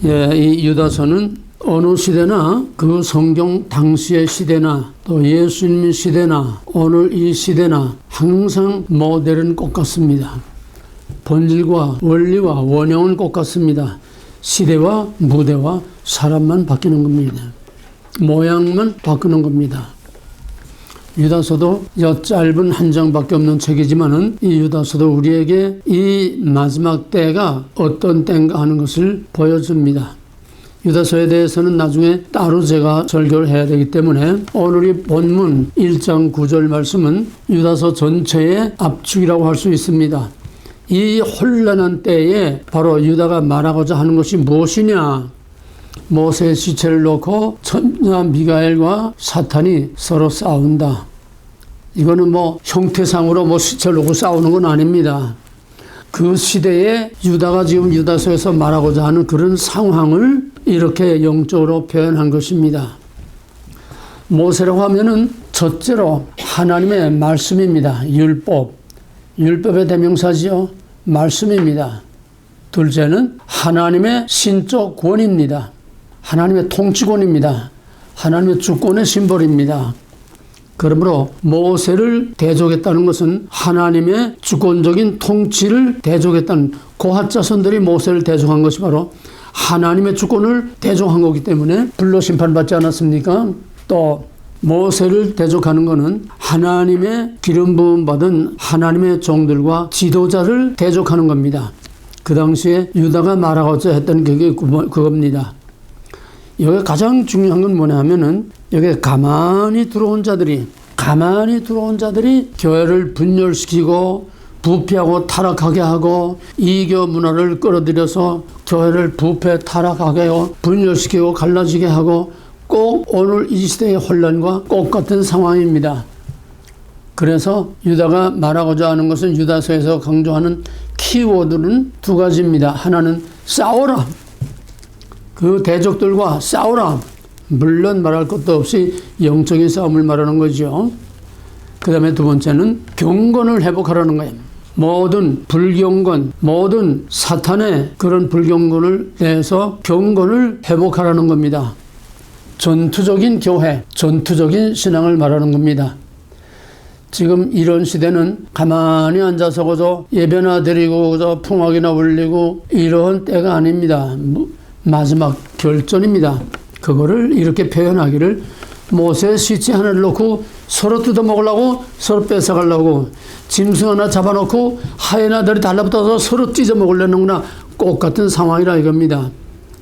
이 유다서는 어느 시대나 그 성경 당시의 시대나 또 예수님 시대나 오늘 이 시대나 항상 모델은 똑같습니다. 본질과 원리와 원형은 똑같습니다. 시대와 무대와 사람만 바뀌는 겁니다. 모양만 바꾸는 겁니다. 유다서도 짧은 한 장밖에 없는 책이지만은 이 유다서도 우리에게 이 마지막 때가 어떤 때인가 하는 것을 보여줍니다. 유다서에 대해서는 나중에 따로 제가 설교를 해야 되기 때문에 오늘 이 본문 1장 9절 말씀은 유다서 전체의 압축이라고 할 수 있습니다. 이 혼란한 때에 바로 유다가 말하고자 하는 것이 무엇이냐? 모세의 시체를 놓고 천사 미가엘과 사탄이 서로 싸운다. 이거는 형태상으로 시체를 놓고 싸우는 건 아닙니다. 그 시대에 유다가 지금 유다서에서 말하고자 하는 그런 상황을 이렇게 영적으로 표현한 것입니다. 모세라고 하면은 첫째로 하나님의 말씀입니다. 율법의 대명사지요. 말씀입니다. 둘째는 하나님의 신적 권위입니다. 하나님의 통치권입니다. 하나님의 주권의 심벌입니다. 그러므로 모세를 대적했다는 것은 하나님의 주권적인 통치를 대적했다는 고핫자손들이 모세를 대적한 것이 바로 하나님의 주권을 대적한 거기 때문에 불로 심판받지 않았습니까? 또 모세를 대적하는 것은 하나님의 기름 부음 받은 하나님의 종들과 지도자를 대적하는 겁니다. 그 당시에 유다가 말하고자 했던 게 그겁니다. 여기 가장 중요한 건 뭐냐 하면은 여기 가만히 들어온 자들이 교회를 분열시키고 부패하고 타락하게 하고 이교 문화를 끌어들여서 교회를 부패 타락하게 하고 분열시키고 갈라지게 하고 꼭 오늘 이 시대의 혼란과 똑같은 상황입니다. 그래서 유다가 말하고자 하는 것은 유다서에서 강조하는 키워드는 두 가지입니다. 하나는 싸워라. 그 대적들과 싸우라. 물론 말할 것도 없이 영적인 싸움을 말하는 거죠. 그 다음에 두 번째는 경건을 회복하라는 거예요. 모든 불경건, 모든 사탄의 그런 불경건을 내서 경건을 회복하라는 겁니다. 전투적인 교회, 전투적인 신앙을 말하는 겁니다. 지금 이런 시대는 가만히 앉아서 그저 예배나 드리고 그저 풍악이나 울리고 이런 때가 아닙니다. 마지막 결전입니다. 그거를 이렇게 표현하기를 모세 시체 하나를 놓고 서로 뜯어먹으려고 서로 뺏어가려고 짐승 하나 잡아놓고 하이에나들이 달라붙어서 서로 찢어먹으려는구나. 똑같은 상황이라 이겁니다.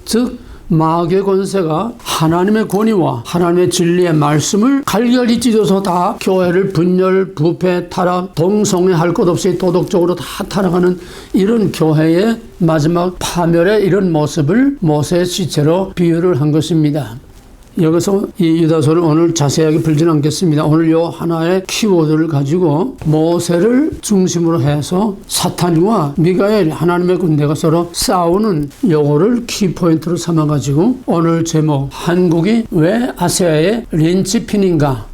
즉 마귀의 권세가 하나님의 권위와 하나님의 진리의 말씀을 갈갈이 찢어서 다 교회를 분열, 부패, 타락, 동성애 할 것 없이 도덕적으로 다 타락하는 이런 교회의 마지막 파멸의 이런 모습을 모세의 시체로 비유를 한 것입니다. 여기서 이 유다서를 오늘 자세하게 풀지는 않겠습니다. 오늘 요 하나의 키워드를 가지고 모세를 중심으로 해서 사탄과 미가엘 하나님의 군대가 서로 싸우는 요거를 키포인트로 삼아가지고 오늘 제목 한국이 왜 아시아의 린치핀인가?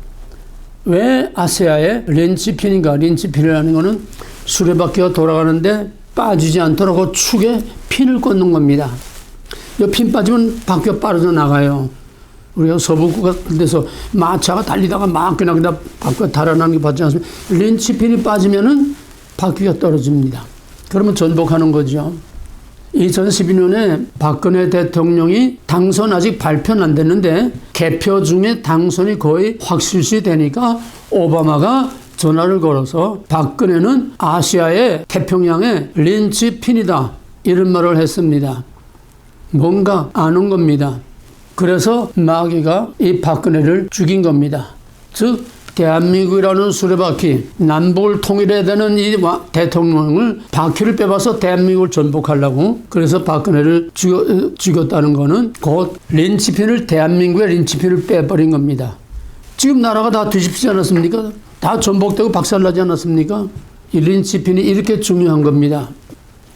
왜 아시아의 린치핀인가? 린치핀이라는 거는 수레바퀴가 돌아가는데 빠지지 않도록 그 축에 핀을 꽂는 겁니다. 이 핀 빠지면 바퀴가 빠져 나가요. 우리가 서부 같은 데서 마차가 달리다가 막 그냥 바퀴가 달아나는 게 받지 않습니까? 린치핀이 빠지면은 바퀴가 떨어집니다. 그러면 전복하는 거죠. 2012년에 박근혜 대통령이 당선 아직 발표는 안 됐는데 개표 중에 당선이 거의 확실시 되니까 오바마가 전화를 걸어서 박근혜는 아시아의 태평양의 린치핀이다. 이런 말을 했습니다. 뭔가 아는 겁니다. 그래서 마귀가 이 박근혜를 죽인 겁니다. 즉 대한민국이라는 수레바퀴, 남북을 통일해야 되는 이 대통령을 바퀴를 빼봐서 대한민국을 전복하려고 그래서 박근혜를 죽였다는 거는 곧 린치핀을 대한민국의 린치핀을 빼버린 겁니다. 지금 나라가 다 뒤집히지 않았습니까? 다 전복되고 박살나지 않았습니까? 이 린치핀이 이렇게 중요한 겁니다.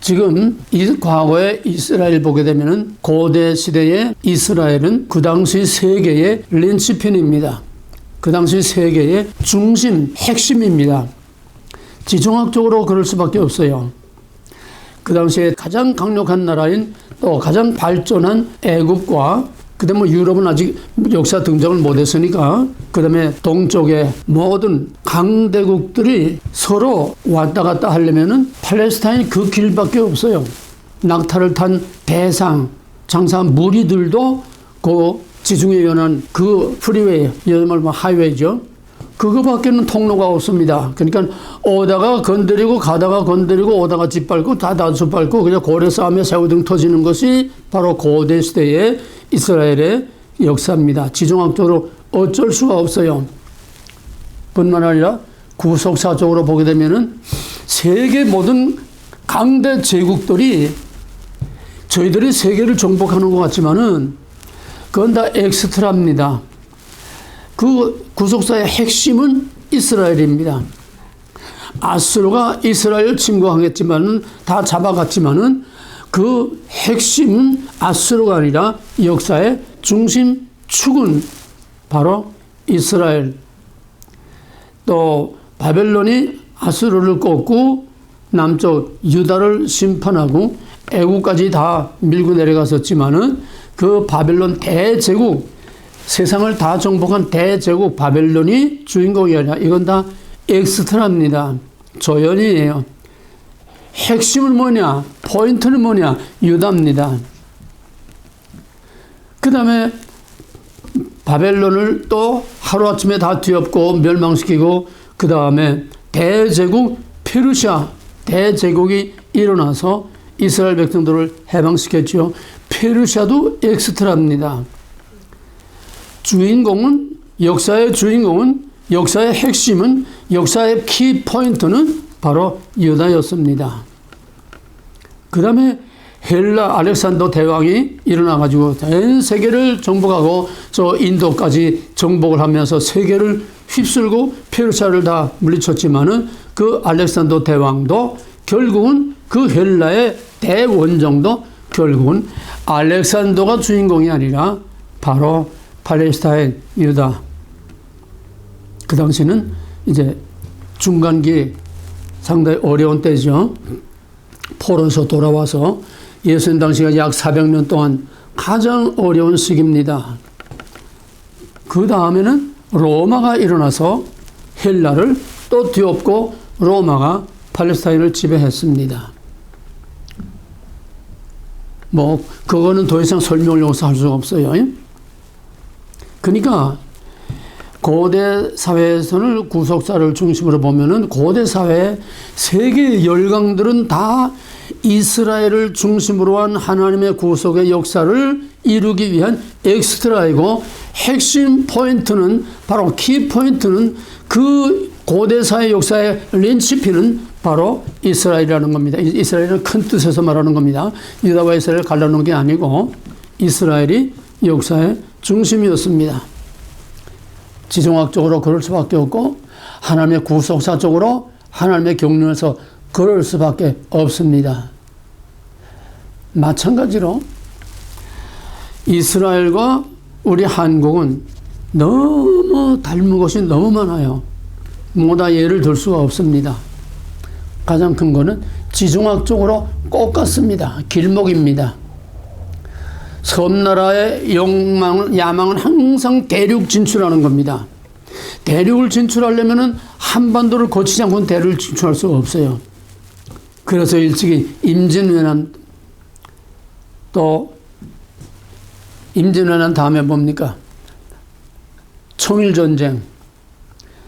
지금 과거에 이스라엘 보게 되면은 고대 시대의 이스라엘은 그 당시 세계의 린치핀입니다. 그 당시 세계의 중심, 핵심입니다. 지정학적으로 그럴 수밖에 없어요. 그 당시에 가장 강력한 나라인 또 가장 발전한 애국과 그다음에 뭐 유럽은 아직 역사 등장을 못했으니까 그다음에 동쪽의 모든 강대국들이 서로 왔다 갔다 하려면은 팔레스타인 그 길밖에 없어요. 낙타를 탄 대상 장사한 무리들도 그 지중해 연안 그 프리웨이, 여말 하이웨이죠. 그거밖에는 통로가 없습니다. 그러니까 오다가 건드리고 가다가 건드리고 오다가 짓밟고 다 짓밟고 그냥 고래 싸움에 새우등 터지는 것이 바로 고대 시대의 이스라엘의 역사입니다. 지정학적으로 어쩔 수가 없어요. 뿐만 아니라 구속사적으로 보게 되면은 세계 모든 강대 제국들이 저희들이 세계를 정복하는 것 같지만은 그건 다 엑스트라입니다. 그 구속사의 핵심은 이스라엘입니다. 아수르가 이스라엘을 침공하겠지만은 다 잡아갔지만은 그 핵심은 아수르가 아니라 역사의 중심 축은 바로 이스라엘. 또 바벨론이 아수르를 꺾고 남쪽 유다를 심판하고 애국까지 다 밀고 내려갔었지만은 그 바벨론 대제국, 세상을 다 정복한 대제국 바벨론이 주인공이 아니라 이건 다 엑스트라입니다. 조연이에요. 핵심은 뭐냐? 포인트는 뭐냐? 유다입니다. 그 다음에 바벨론을 또 하루아침에 다 뒤엎고 멸망시키고 그 다음에 대제국 페르시아 대제국이 일어나서 이스라엘 백성들을 해방시켰죠. 페르시아도 엑스트라입니다. 주인공은 역사의 핵심은 역사의 키포인트는 바로 유다였습니다. 그 다음에 헬라 알렉산더 대왕이 일어나가지고 전 세계를 정복하고 저 인도까지 정복을 하면서 세계를 휩쓸고 페르시아를 다 물리쳤지만은 그 알렉산더 대왕도 결국은 그 헬라의 대원정도 결국은 알렉산더가 주인공이 아니라 바로 팔레스타인, 유다. 그 당시는 이제 중간기 상당히 어려운 때죠. 포로에서 돌아와서 예수님 당시가 약 400년 동안 가장 어려운 시기입니다. 그 다음에는 로마가 일어나서 헬라를 또 뒤엎고 로마가 팔레스타인을 지배했습니다. 뭐 그거는 더 이상 설명을 여기서 할 수가 없어요. 그러니까 고대 사회에서는 구속사를 중심으로 보면은 고대 사회 세계 열강들은 다 이스라엘을 중심으로 한 하나님의 구속의 역사를 이루기 위한 엑스트라이고 핵심 포인트는 바로 키 포인트는 그 고대 사회 역사의 린치핀은 바로 이스라엘이라는 겁니다. 이스라엘은 큰 뜻에서 말하는 겁니다. 유다와 이스라엘을 갈라놓은 게 아니고 이스라엘이 역사의 중심이었습니다. 지정학적으로 그럴 수밖에 없고 하나님의 구속사적으로 하나님의 경륜에서 그럴 수밖에 없습니다. 마찬가지로 이스라엘과 우리 한국은 너무 닮은 것이 너무 많아요. 뭐다 예를 들 수가 없습니다. 가장 큰 거는 지정학적으로 똑같습니다. 길목입니다. 섬나라의 야망은 항상 대륙 진출하는 겁니다. 대륙을 진출하려면 한반도를 거치지 않고는 대륙을 진출할 수가 없어요. 그래서 일찍이 임진왜란 또 임진왜란 다음에 뭡니까? 청일전쟁,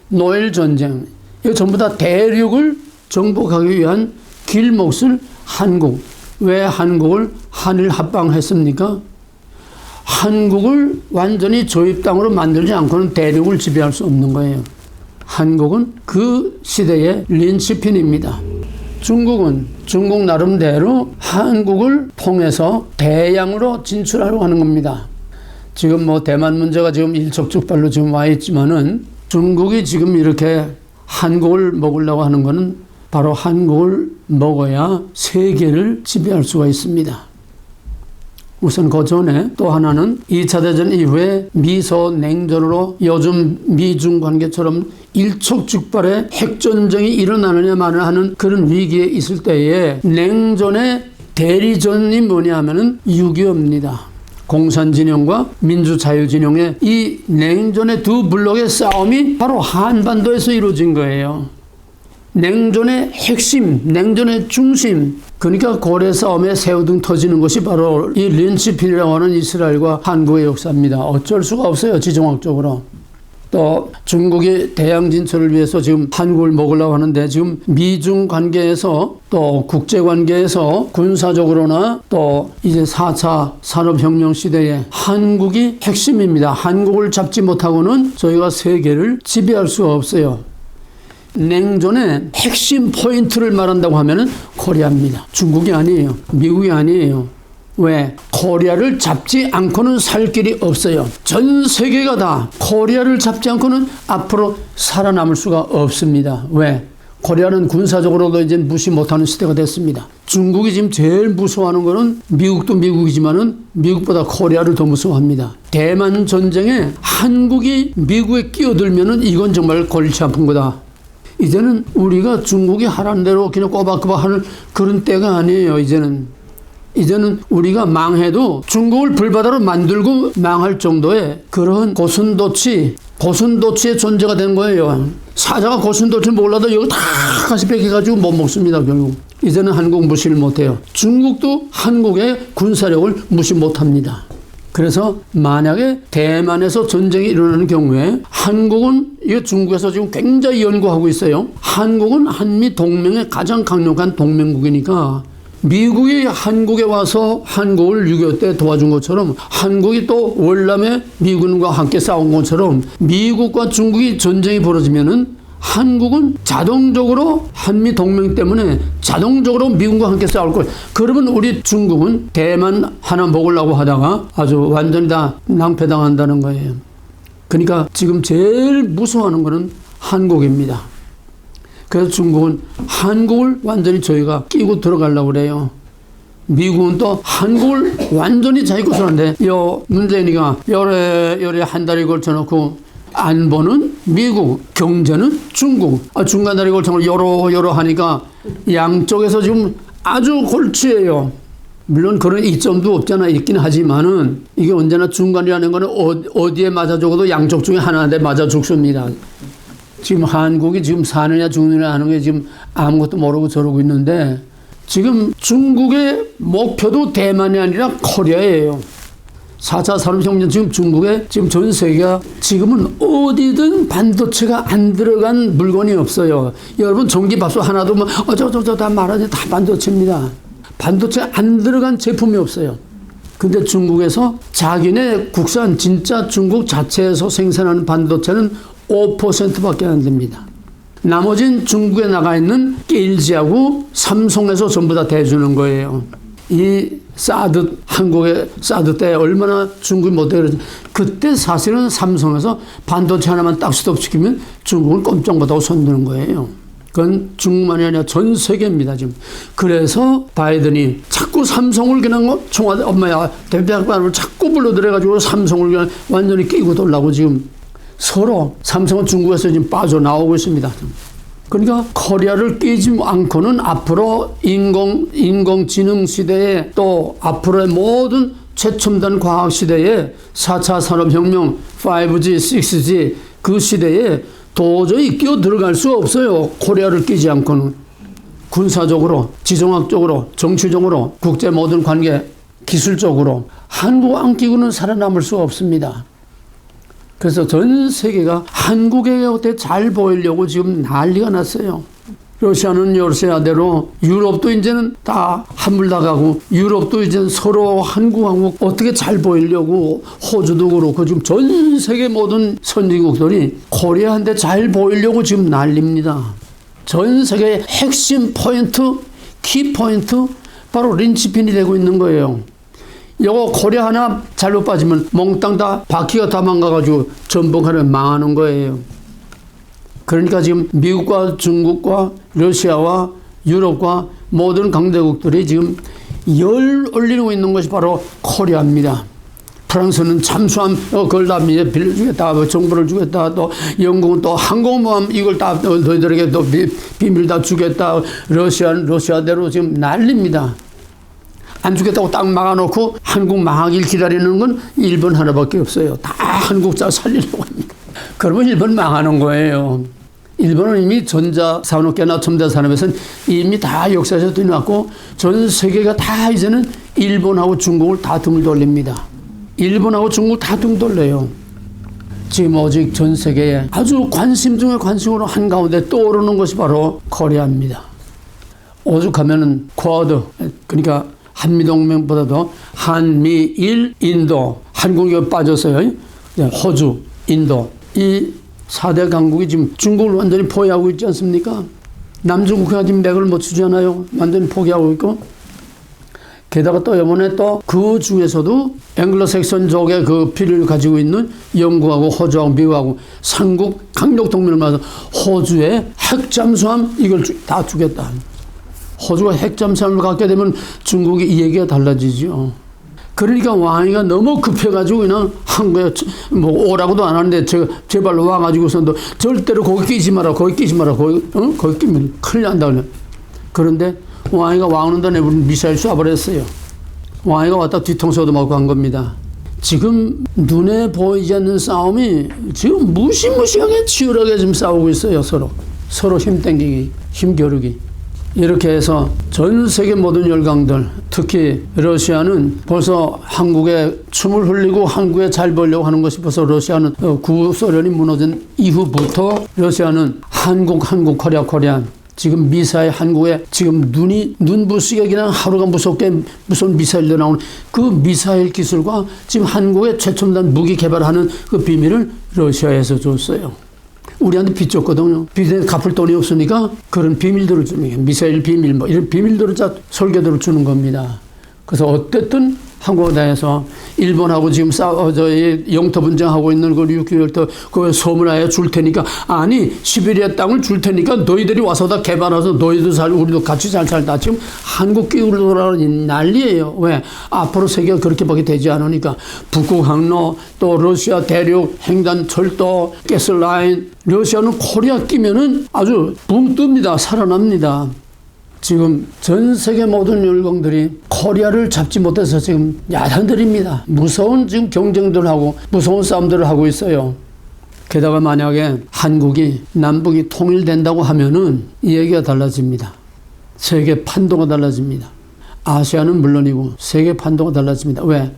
노일전쟁 이거 전부 다 대륙을 정복하기 위한 길목을 한국. 왜 한국을 한일 합방했습니까? 한국을 완전히 조입 땅으로 만들지 않고는 대륙을 지배할 수 없는 거예요. 한국은 그 시대의 린치핀입니다. 중국 나름대로 한국을 통해서 대양으로 진출하려고 하는 겁니다. 지금 뭐 대만 문제가 지금 일촉즉발로 지금 와 있지만은 중국이 지금 이렇게 한국을 먹으려고 하는 거는 바로 한국을 먹어야 세계를 지배할 수가 있습니다. 우선 그 전에 또 하나는 2차 대전 이후에 미소 냉전으로 요즘 미중 관계처럼 일촉즉발의 핵전쟁이 일어나느냐 마느냐 하는 그런 위기에 있을 때에 냉전의 대리전이 뭐냐 하면은 6.25입니다. 공산진영과 민주자유진영의 이 냉전의 두 블록의 싸움이 바로 한반도에서 이루어진 거예요. 냉전의 핵심, 냉전의 중심, 그러니까 고래 싸움에 새우등 터지는 것이 바로 이 린치핀이라고 하는 이스라엘과 한국의 역사입니다. 어쩔 수가 없어요, 지정학적으로. 또 중국이 대양 진출을 위해서 지금 한국을 먹으려고 하는데, 지금 미중 관계에서 또 국제 관계에서 군사적으로나 또 이제 4차 산업혁명 시대에 한국이 핵심입니다. 한국을 잡지 못하고는 저희가 세계를 지배할 수가 없어요. 냉전의 핵심 포인트를 말한다고 하면은 코리아입니다. 중국이 아니에요. 미국이 아니에요. 왜? 코리아를 잡지 않고는 살 길이 없어요. 전 세계가 다 코리아를 잡지 않고는 앞으로 살아남을 수가 없습니다. 왜? 코리아는 군사적으로도 이제 무시 못하는 시대가 됐습니다. 중국이 지금 제일 무서워하는 거는, 미국도 미국이지만은 미국보다 코리아를 더 무서워합니다. 대만 전쟁에 한국이 미국에 끼어들면은 이건 정말 골치 아픈 거다. 이제는 우리가 중국이 하라는 대로 그냥 꼬박꼬박 하는 그런 때가 아니에요. 이제는 우리가 망해도 중국을 불바다로 만들고 망할 정도의 그런 고슴도치의 존재가 된 거예요. 사자가 고슴도치를 몰라도 여기 다 가시 뺏겨가지고 못 먹습니다, 결국. 이제는 한국 무시를 못해요. 중국도 한국의 군사력을 무시 못합니다. 그래서 만약에 대만에서 전쟁이 일어나는 경우에 한국은, 이게 중국에서 지금 굉장히 연구하고 있어요. 한국은 한미 동맹의 가장 강력한 동맹국이니까 미국이 한국에 와서 한국을 6.25 때 도와준 것처럼, 한국이 또 월남에 미군과 함께 싸운 것처럼 미국과 중국이 전쟁이 벌어지면은 한국은 자동적으로 한미 동맹 때문에 자동적으로 미국과 함께 싸울 거예요. 그러면 우리 중국은 대만 하나 먹으려고 하다가 아주 완전히 다 낭패당한다는 거예요. 그러니까 지금 제일 무서워하는 것은 한국입니다. 그래서 중국은 한국을 완전히 저희가 끼고 들어가려고 그래요. 미국은 또 한국을 완전히 자기 것으로 하는데, 문재인이가 열에 한 달에 걸쳐놓고 안보는 미국, 경제는 중국, 중간 다리 걸쳐놓고 여러 하니까 양쪽에서 지금 아주 골치예요. 물론 그런 이점도 없잖아, 있긴 하지만은 이게 언제나 중간이라는 거는 어디에 맞아 죽어도 양쪽 중에 하나한테 맞아 죽습니다. 지금 한국이 지금 사느냐 죽느냐 하는 게 지금 아무것도 모르고 저러고 있는데, 지금 중국의 목표도 대만이 아니라 코리아예요. 4차 산업혁명, 지금 중국에 지금 전 세계가 지금은 어디든 반도체가 안 들어간 물건이 없어요. 여러분 전기밥솥 하나도 뭐 어쩌저쩌 다 말하지, 다 반도체입니다. 반도체 안 들어간 제품이 없어요. 근데 중국에서 자기네 국산, 진짜 중국 자체에서 생산하는 반도체는 5%밖에 안 됩니다. 나머지는 중국에 나가 있는 LG하고 삼성에서 전부 다 대주는 거예요. 이 사드, 한국의 사드 때 얼마나 중국이 못해, 그때 사실은 삼성에서 반도체 하나만 딱 스톱시키면 중국을 꼼짝 못하고 손드는 거예요. 그건 중국만이 아니라 전 세계입니다, 지금. 그래서 바이든이 자꾸 삼성을 그냥 청와대, 대표학관을 자꾸 불러들여가지고 삼성을 그냥 완전히 끼고 돌라고 지금 서로, 삼성은 중국에서 지금 빠져나오고 있습니다. 그러니까 코리아를 끼지 않고는 앞으로 인공지능 시대에, 또 앞으로의 모든 최첨단 과학 시대에, 4차 산업혁명, 5G, 6G 그 시대에 도저히 끼어들어갈 수 없어요. 코리아를 끼지 않고는. 군사적으로, 지정학적으로, 정치적으로, 국제 모든 관계, 기술적으로 한국 안 끼고는 살아남을 수 없습니다. 그래서 전 세계가 한국에 어떻게 잘 보이려고 지금 난리가 났어요. 러시아는 러시아대로, 유럽도 이제는 다 한물나가고, 유럽도 이제 서로 한국하고 어떻게 잘 보이려고, 호주도 그렇고 지금 전 세계 모든 선진국들이 코리아한테 잘 보이려고 지금 난립니다. 전 세계의 핵심 포인트, 키 포인트, 바로 린치핀이 되고 있는 거예요. 요거 코리아 하나 잘못 빠지면 몽땅 다 바퀴가 다 망가가지고 전부 하나 망하는 거예요. 그러니까 지금 미국과 중국과 러시아와 유럽과 모든 강대국들이 지금 열 올리고 있는 것이 바로 코리아입니다. 프랑스는 잠수함 그걸 다 빌려주겠다, 정보를 주겠다, 또 영국은 또 항공모함 이걸 다 너희들에게 또 비밀 다 주겠다. 러시아는 러시아대로 지금 난립니다. 안 주겠다고 딱 막아놓고 한국 망하길 기다리는 건 일본 하나밖에 없어요. 다 한국 자 살리려고 합니다. 그러면 일본 망하는 거예요. 일본은 이미 전자산업계나 첨단산업에서는 이미 다 역사에서 뛰어났고 전 세계가 다 이제는 일본하고 중국을 다 등을 돌립니다. 일본하고 중국을 다 등 돌려요. 지금 오직 전 세계에 아주 관심 중에 관심으로 한가운데 떠오르는 것이 바로 코리아입니다. 오죽하면은 쿼드, 그러니까 한미동맹보다도 한미일, 인도, 한국이 빠졌어요. 호주, 인도, 이 4대 강국이 지금 중국을 완전히 포위하고 있지 않습니까? 남중국해가 지금 맥을 못 추잖아요. 완전히 포기하고 있고. 게다가 또 이번에 또 그 중에서도 앵글로색선족의 그 피를 가지고 있는 영국하고 호주하고 미국하고 삼국 강력 동맹을 맞아서 호주의 핵잠수함 이걸 다 주겠다. 호주가 핵잠수함을 갖게 되면 중국이 이 얘기가 달라지죠. 그러니까 왕이가 너무 급해가지고 그냥 한국에 뭐 오라고도 안 하는데 제발 와가지고선도 절대로 거기 끼지 마라, 거기 끼지 마라, 거기 끼면 큰일 난다 그래. 그런데 왕이가 왕운다 내부른 미사일 쏴버렸어요. 왕이가 왔다 뒤통수 얻어맞고 한 겁니다. 지금 눈에 보이지 않는 싸움이 지금 무시무시하게 치열하게 지금 싸우고 있어요. 서로 힘 땡기기, 힘 겨루기. 이렇게 해서 전 세계 모든 열강들, 특히 러시아는 벌써 한국에 춤을 흘리고 한국에 잘 보려고 하는 것이 벌써 러시아는 구소련이 무너진 이후부터 러시아는 한국, 코리아. 지금 미사일 한국에 지금 눈부시게 그냥 하루가 무섭게 무슨 미사일도 나오는 그 미사일 기술과 지금 한국의 최첨단 무기 개발하는 그 비밀을 러시아에서 줬어요. 우리한테 빚 줬거든요. 빚에 갚을 돈이 없으니까 그런 비밀들을 주는 거예요. 미사일 비밀 뭐 이런 비밀들을 설계도를 주는 겁니다. 그래서 어쨌든 한국에서 일본하고 지금 영토 분쟁하고 있는 그 6개월 그 소문하에 줄 테니까 아니 시베리아 땅을 줄 테니까 너희들이 와서 다 개발해서 너희도 살 우리도 같이 잘 살다 지금 한국 끼우러 돌아가는 난리예요. 왜? 앞으로 세계가 그렇게밖에 되지 않으니까 북극 항로 또 러시아 대륙 횡단 철도 가스라인 러시아는 코리아 끼면은 아주 붕 뜹니다. 살아납니다. 지금 전 세계 모든 열강들이 코리아를 잡지 못해서 지금 야단들입니다. 무서운 지금 경쟁들을 하고 무서운 싸움들을 하고 있어요. 게다가 만약에 한국이 남북이 통일된다고 하면은 이 얘기가 달라집니다. 세계 판도가 달라집니다. 아시아는 물론이고 세계 판도가 달라집니다. 왜?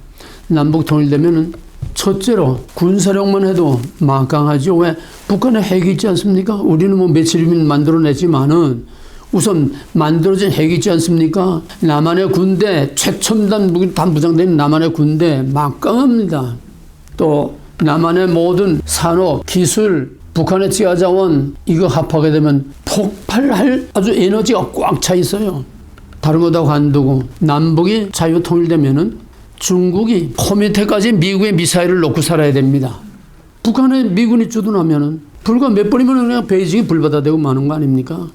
남북 통일되면은 첫째로 군사력만 해도 막강하죠. 왜? 북한에 핵이 있지 않습니까? 우리는 뭐 며칠이면 만들어내지만은 우선 만들어진 핵이 있지 않습니까? 남한의 군대, 최첨단 무기 다 무장된 남한의 군대 막강합니다. 또 남한의 모든 산업, 기술, 북한의 지하자원 이거 합하게 되면 폭발할 아주 에너지가 꽉 차 있어요. 다른 거 다 관두고 남북이 자유통일되면은 중국이 코 밑에까지 미국의 미사일을 놓고 살아야 됩니다. 북한에 미군이 주둔하면은 불과 몇 번이면 그냥 베이징이 불받아대고 마는 거 아닙니까?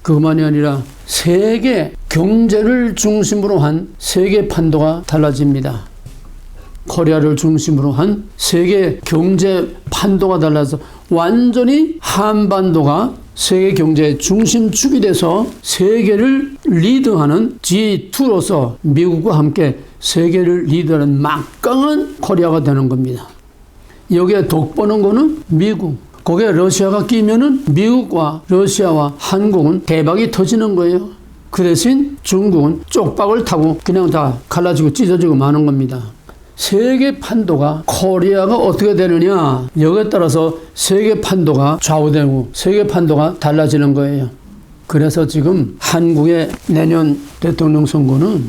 그것만이 아니라 세계 경제를 중심으로 한 세계 판도가 달라집니다. 코리아를 중심으로 한 세계 경제 판도가 달라서 완전히 한반도가 세계 경제의 중심축이 돼서 세계를 리드하는 G2로서 미국과 함께 세계를 리드하는 막강한 코리아가 되는 겁니다. 여기에 덕보는 거는 미국. 거기에 러시아가 끼면은 미국과 러시아와 한국은 대박이 터지는 거예요. 그 대신 중국은 쪽박을 타고 그냥 다 갈라지고 찢어지고 마는 겁니다. 세계 판도가 코리아가 어떻게 되느냐 여기에 따라서 세계 판도가 좌우되고 세계 판도가 달라지는 거예요. 그래서 지금 한국의 내년 대통령 선거는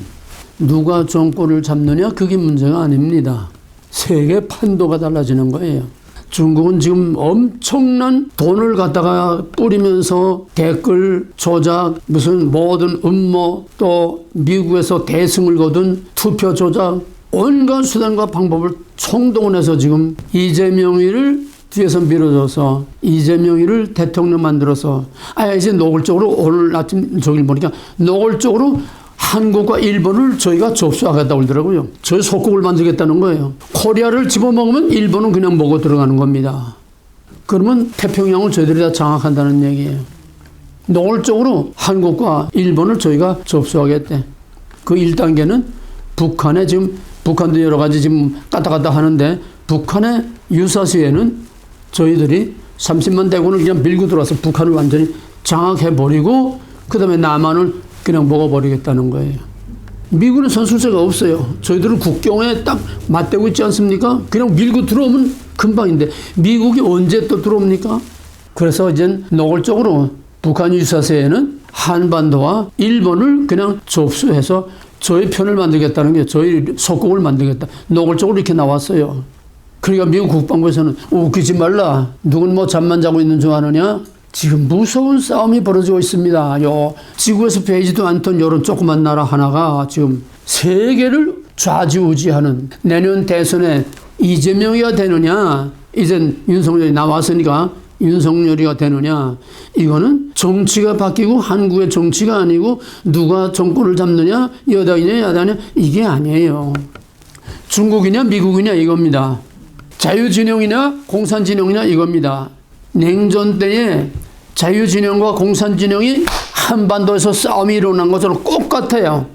누가 정권을 잡느냐 그게 문제가 아닙니다. 세계 판도가 달라지는 거예요. 중국은 지금 엄청난 돈을 갖다가 뿌리면서 댓글 조작, 무슨 모든 음모, 또 미국에서 대승을 거둔 투표 조작, 온갖 수단과 방법을 총동원해서 지금 이재명이를 뒤에서 밀어줘서 이재명이를 대통령 만들어서 이제 노골적으로 오늘 아침 저길 보니까 노골적으로 한국과 일본을 저희가 접수하겠다고 그러더라고요. 저희 속국을 만들겠다는 거예요. 코리아를 집어먹으면 일본은 그냥 먹어 들어가는 겁니다. 그러면 태평양을 저희들이 다 장악한다는 얘기예요. 노골적으로 한국과 일본을 저희가 접수하겠대. 그 1단계는 북한에 지금 북한도 여러 가지 지금 까딱까딱 하는데 북한의 유사시에는 저희들이 30만 대군을 그냥 밀고 들어와서 북한을 완전히 장악해버리고 그 다음에 남한을 그냥 먹어버리겠다는 거예요. 미국은 선술세가 없어요. 저희들은 국경에 딱 맞대고 있지 않습니까? 그냥 밀고 들어오면 금방인데 미국이 언제 또 들어옵니까? 그래서 이제 노골적으로 북한 유사시에는 한반도와 일본을 그냥 접수해서 저희 편을 만들겠다는 게 저희 속국을 만들겠다. 노골적으로 이렇게 나왔어요. 그러니까 미국 국방부에서는 웃기지 말라. 누군 뭐 잠만 자고 있는 줄 아느냐? 지금 무서운 싸움이 벌어지고 있습니다. 지구에서 베이지도 않던 이런 조그만 나라 하나가 지금 세계를 좌지우지하는 내년 대선에 이재명이가 되느냐, 이젠 윤석열이 나왔으니까 윤석열이가 되느냐, 이거는 정치가 바뀌고 한국의 정치가 아니고 누가 정권을 잡느냐, 여당이냐 야당이냐 이게 아니에요. 중국이냐 미국이냐 이겁니다. 자유진영이냐 공산진영이냐 이겁니다. 냉전 때에 자유진영과 공산진영이 한반도에서 싸움이 일어난 것처럼 똑같아요.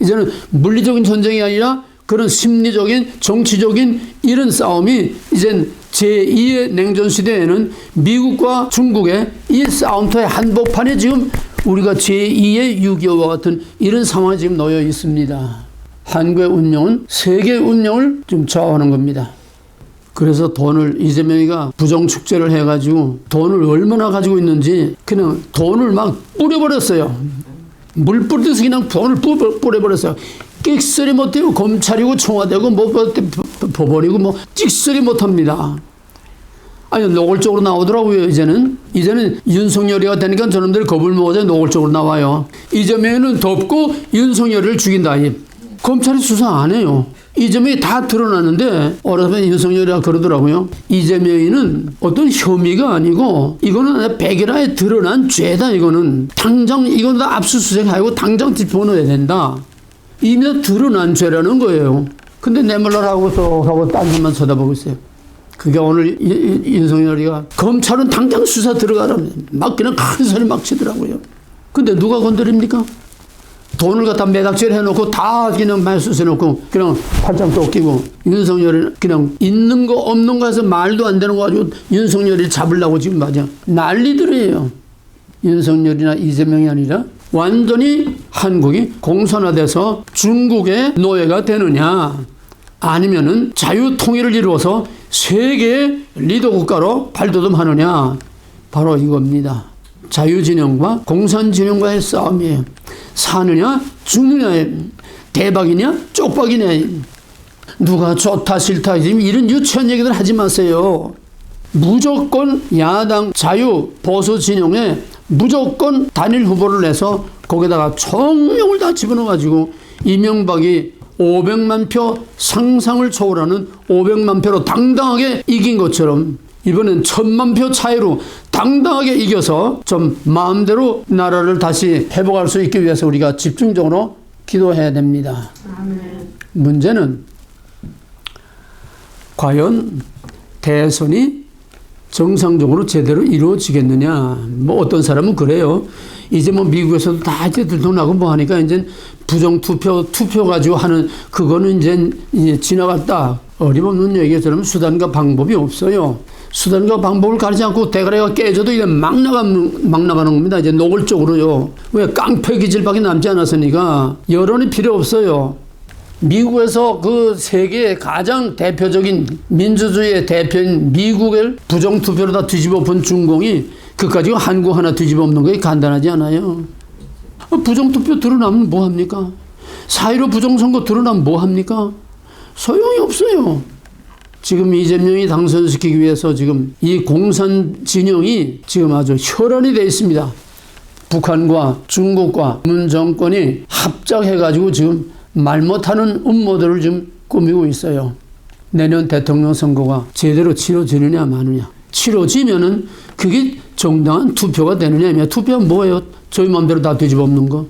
이제는 물리적인 전쟁이 아니라 그런 심리적인 정치적인 이런 싸움이 이젠 제2의 냉전 시대에는 미국과 중국의 이 싸움터의 한복판에 지금 우리가 제2의 6.25와 같은 이런 상황에 지금 놓여 있습니다. 한국의 운명은 세계의 운명을 좀 좌우하는 겁니다. 그래서 돈을 이재명이가 부정축제를 해가지고 돈을 얼마나 가지고 있는지 그냥 돈을 막 뿌려버렸어요. 물 뿌리듯이 그냥 돈을 뿌려버렸어요. 끽소리 못해요. 검찰이고 청와대고 뭐 법원이고 뭐 찍소리 못합니다. 아니 노골적으로 나오더라고요. 이제는 윤석열이가 되니까 저놈들이 겁을 먹어서 노골적으로 나와요. 이재명이는 덮고 윤석열이를 죽인다. 검찰이 수사 안 해요. 이재명이 다 드러났는데 어려서 윤석열이가 그러더라고요. 이재명이는 어떤 혐의가 아니고 이거는 백일화에 드러난 죄다. 이거는 당장 이건 다 압수수색하고 당장 집어넣어야 된다. 이미 다 드러난 죄라는 거예요. 근데 내몰라라고서 하고 딴 것만 쳐다보고 있어요. 그게 오늘 윤석열이가 검찰은 당장 수사 들어가라면 막 그냥 큰 소리 막 치더라고요. 근데 누가 건드립니까? 돈을 갖다 매닥질 해놓고 다 그냥 말수해 놓고 그냥 팔짱 또 끼고 윤석열이 그냥 있는 거 없는 거 해서 말도 안 되는 거 가지고 윤석열이 잡으려고 지금 맞아 난리들이에요. 윤석열이나 이재명이 아니라 완전히 한국이 공산화돼서 중국의 노예가 되느냐 아니면은 자유통일을 이루어서 세계의 리더 국가로 발돋움하느냐 바로 이겁니다. 자유진영과 공산진영과의 싸움이에요. 사느냐 죽느냐 대박이냐 쪽박이냐 누가 좋다 싫다 이런 유치한 얘기들 하지 마세요. 무조건 야당 자유 보수 진영에 무조건 단일 후보를 내서 거기다가 총력을 다 집어넣어가지고 이명박이 500만 표 상상을 초월하는 500만 표로 당당하게 이긴 것처럼 이번엔 1000만 표 차이로 당당하게 이겨서 좀 마음대로 나라를 다시 회복할 수 있기 위해서 우리가 집중적으로 기도해야 됩니다. 아멘. 문제는 과연 대선이 정상적으로 제대로 이루어지겠느냐. 뭐 어떤 사람은 그래요. 이제 뭐 미국에서도 다 이제 들통나고 뭐 하니까 이제 부정투표 가지고 하는 그거는 이제 지나갔다. 어림없는 얘기처럼 수단과 방법이 없어요. 수단과 방법을 가리지 않고 대가리가 깨져도 이제 막 나가는 겁니다. 이제 노골적으로요. 왜 깡패 기질밖에 남지 않았으니까 여론이 필요 없어요. 미국에서 그 세계의 가장 대표적인 민주주의의 대표인 미국을 부정투표로 다 뒤집어 본 중공이 그까지 한국 하나 뒤집어 엎는 게 간단하지 않아요. 부정투표 드러나면 뭐합니까? 4.15 부정선거 드러나면 뭐합니까? 소용이 없어요. 지금 이재명이 당선시키기 위해서 지금 이 공산 진영이 지금 아주 혈안이 되어 있습니다. 북한과 중국과 문 정권이 합작해가지고 지금 말 못하는 음모들을 지금 꾸미고 있어요. 내년 대통령 선거가 제대로 치러지느냐 마느냐. 치러지면은 그게 정당한 투표가 되느냐. 투표는 뭐예요? 저희 마음대로 다 뒤집어 엎는 거.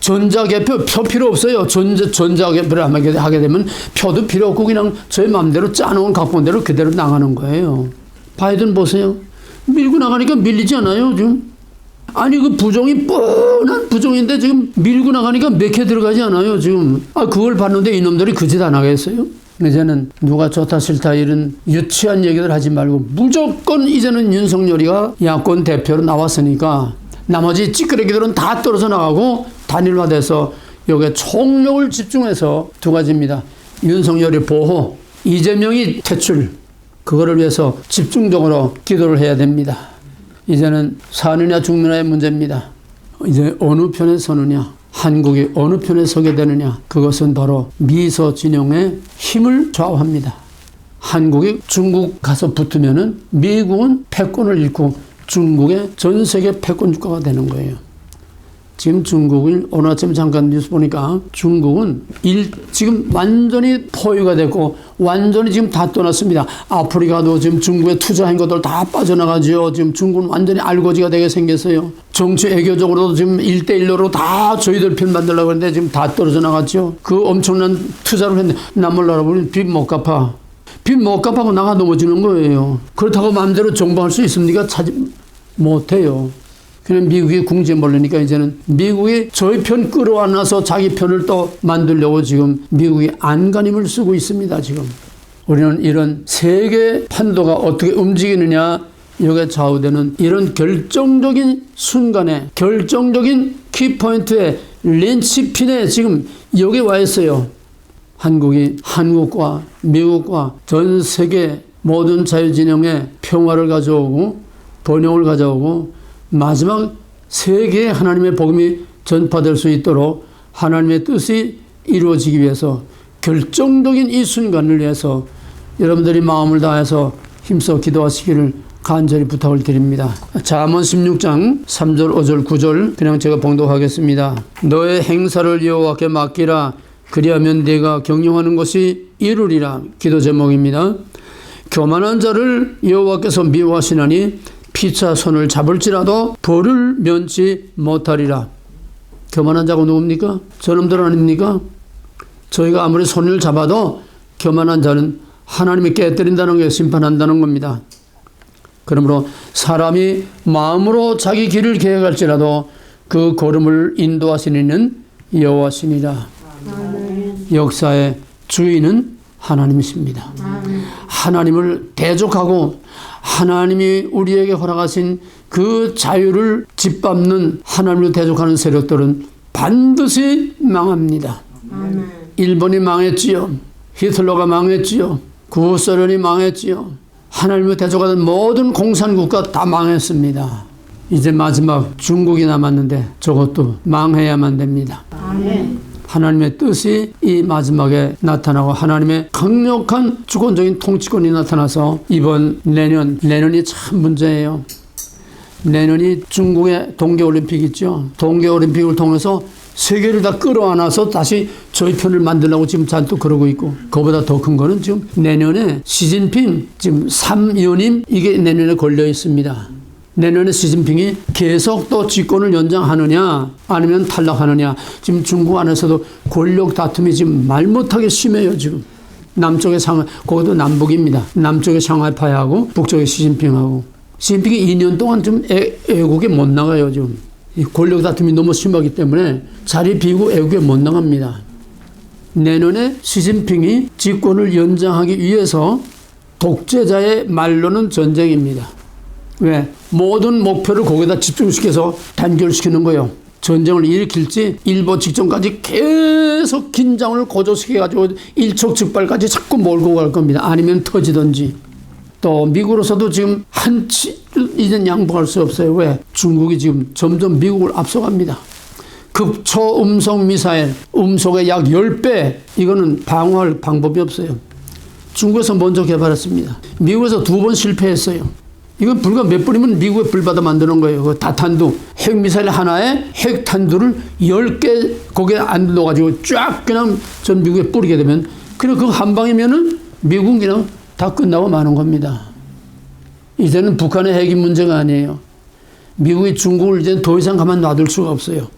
전자개표 표 필요 없어요. 전자개표를 하게 되면 표도 필요 없고 그냥 저희 마음대로 짜놓은 각본대로 그대로 나가는 거예요. 바이든 보세요. 밀고 나가니까 밀리지 않아요. 지금 아니 그 부종이 뻔한 부종인데 지금 밀고 나가니까 몇 개 들어가지 않아요 지금. 그걸 봤는데 이놈들이 그 짓 안 하겠어요? 이제는 누가 좋다 싫다 이런 유치한 얘기들 하지 말고 무조건 이제는 윤석열이가 야권 대표로 나왔으니까 나머지 찌끄레기들은 다 떨어져 나가고 단일화돼서 여기에 총력을 집중해서 두 가지입니다. 윤석열이 보호, 이재명이 퇴출. 그거를 위해서 집중적으로 기도를 해야 됩니다. 이제는 사느냐 죽느냐의 문제입니다. 이제 어느 편에 서느냐, 한국이 어느 편에 서게 되느냐, 그것은 바로 미소 진영의 힘을 좌우합니다. 한국이 중국 가서 붙으면은 미국은 패권을 잃고 중국의 전 세계 패권 국가가 되는 거예요. 지금 중국은 오늘 아침 잠깐 뉴스 보니까 중국은 지금 완전히 포위가 됐고 완전히 지금 다 떠났습니다. 아프리카도 지금 중국에 투자한 것들 다 빠져나가죠. 지금 중국은 완전히 알거지가 되게 생겼어요. 정치 외교적으로도 지금 1대1로 다 저희들 편 만들려고 하는데 지금 다 떨어져 나갔죠. 그 엄청난 투자를 했는데 남을 나라보니 빚 못 갚아. 빚 못 갚아고 나가 넘어지는 거예요. 그렇다고 마음대로 정부할 수 있습니까? 못해요. 그냥 미국이 궁지에 몰리니까 이제는 미국이 저희 편 끌어안아서 자기 편을 또 만들려고 지금 미국이 안간힘을 쓰고 있습니다. 지금 우리는 이런 세계 판도가 어떻게 움직이느냐 여기에 좌우되는 이런 결정적인 순간에 결정적인 키포인트에 린치핀에 지금 여기 와 있어요. 한국이 한국과 미국과 전 세계 모든 자유진영에 평화를 가져오고 번영을 가져오고 마지막 세계에 하나님의 복음이 전파될 수 있도록 하나님의 뜻이 이루어지기 위해서 결정적인 이 순간을 위해서 여러분들이 마음을 다해서 힘써 기도하시기를 간절히 부탁을 드립니다. 잠언 16장 3절 5절 9절 그냥 제가 봉독하겠습니다. 너의 행사를 여호와께 맡기라. 그리하면 네가 경영하는 것이 이루리라. 기도 제목입니다. 교만한 자를 여호와께서 미워하시나니 피차 손을 잡을지라도 벌을 면치 못하리라. 교만한 자가 누굽니까? 저놈들 아닙니까? 저희가 아무리 손을 잡아도 교만한 자는 하나님이 깨뜨린다는 게 심판한다는 겁니다. 그러므로 사람이 마음으로 자기 길을 계획할지라도 그 걸음을 인도하시는 여호와시니라. 역사의 주인은 하나님이십니다. 하나님을 대적하고 하나님이 우리에게 허락하신 그 자유를 짓밟는 하나님을 대적하는 세력들은 반드시 망합니다. 일본이 망했지요. 히틀러가 망했지요. 구소련이 망했지요. 하나님을 대적하는 모든 공산국가 다 망했습니다. 이제 마지막 중국이 남았는데 저것도 망해야만 됩니다. 하나님의 뜻이 이 마지막에 나타나고 하나님의 강력한 주권적인 통치권이 나타나서 이번 내년이 참 문제예요. 내년이 중국의 동계올림픽 있죠. 동계올림픽을 통해서 세계를 다 끌어안아서 다시 저희 편을 만들려고 지금 잔뜩 그러고 있고 그거보다 더 큰 거는 지금 내년에 시진핑 지금 3연임 이게 내년에 걸려 있습니다. 내년에 시진핑이 계속 또 집권을 연장하느냐 아니면 탈락하느냐 지금 중국 안에서도 권력 다툼이 지금 말 못하게 심해요. 지금 남쪽의 상하이 그것도 남북입니다. 남쪽의 상하이파하고 북쪽의 시진핑하고 시진핑이 2년 동안 좀 애국에 못 나가요. 지금 이 권력 다툼이 너무 심하기 때문에 자리 비우고 애국에 못 나갑니다. 내년에 시진핑이 집권을 연장하기 위해서 독재자의 말로는 전쟁입니다. 왜? 모든 목표를 거기다 집중시켜서 단결시키는 거예요. 전쟁을 일으킬지 일보 직전까지 계속 긴장을 고조시켜가지고 일촉즉발까지 자꾸 몰고 갈 겁니다. 아니면 터지든지. 또 미국으로서도 지금 한치 이젠 양보할 수 없어요. 왜? 중국이 지금 점점 미국을 앞서갑니다. 급초음속 미사일, 음속의 약 10배 이거는 방어할 방법이 없어요. 중국에서 먼저 개발했습니다. 미국에서 2번 실패했어요. 이건 불과 몇 분이면 미국에 불받아 만드는 거예요. 그 다탄두, 핵미사일 하나에 핵탄두를 10개 거기에 안 넣어가지고 쫙 그냥 전 미국에 뿌리게 되면 그냥 그 한 방이면은 미국은 그냥 다 끝나고 마는 겁니다. 이제는 북한의 핵이 문제가 아니에요. 미국이 중국을 이제 더 이상 가만 놔둘 수가 없어요.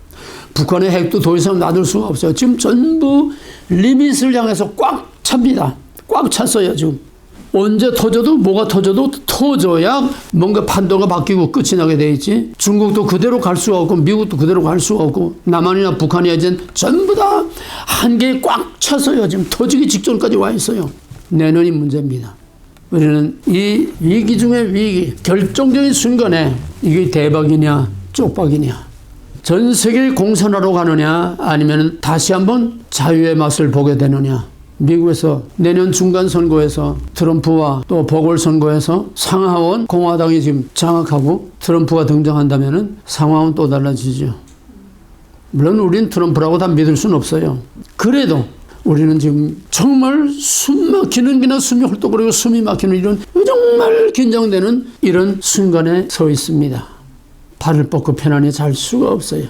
북한의 핵도 더 이상 놔둘 수가 없어요. 지금 전부 리밋을 향해서 꽉 찹니다. 꽉 찼어요. 지금 언제 터져도 뭐가 터져도 터져야 뭔가 판도가 바뀌고 끝이 나게 돼 있지. 중국도 그대로 갈 수가 없고 미국도 그대로 갈 수가 없고 남한이나 북한이 이제 전부 다 한계에 꽉 찼어요. 지금 터지기 직전까지 와 있어요. 내년이 문제입니다. 우리는 이 위기 중에 위기, 결정적인 순간에 이게 대박이냐 쪽박이냐, 전 세계 공산화로 가느냐 아니면 다시 한번 자유의 맛을 보게 되느냐. 미국에서 내년 중간선거에서 트럼프와 또 보궐선거에서 상하원 공화당이 지금 장악하고 트럼프가 등장한다면 상황은 또 달라지죠. 물론 우린 트럼프라고 다 믿을 수는 없어요. 그래도 우리는 지금 정말 숨 막히는 그냥 숨이 헐떡거리고 숨이 막히는 이런 정말 긴장되는 이런 순간에 서 있습니다. 발을 뻗고 편안히 잘 수가 없어요.